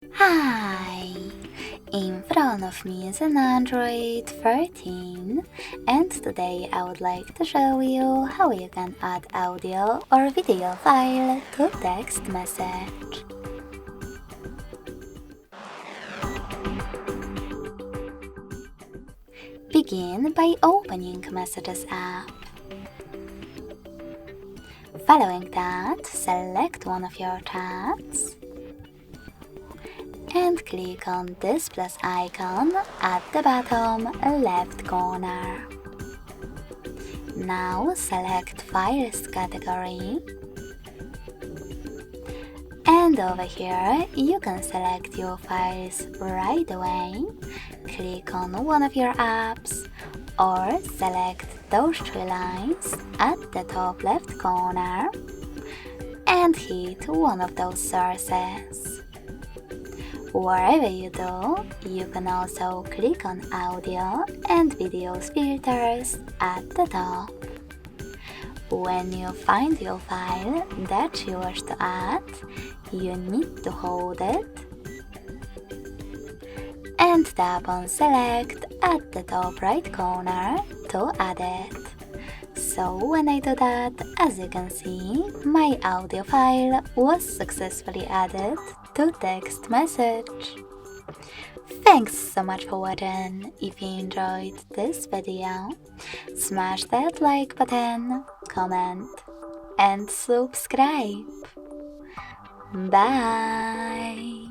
Hi! In front of me is an Android 13, and today I would like to show you how you can add audio or video file to text message. Begin by opening Messages app. Following that, select one of your chats and click on this plus icon at the bottom left corner. Now select Files category, and over here you can select your files right away. Click on one of your apps or select those three lines at the top left corner and hit one of those sources. Wherever you do, you can also click on Audio and Videos filters at the top. When you find your file that you wish to add, you need to hold it and tap on Select at the top right corner to add it. So when I do that, as you can see, my audio file was successfully added to text message. Thanks so much for watching. If you enjoyed this video, smash that like button, comment and subscribe. Bye!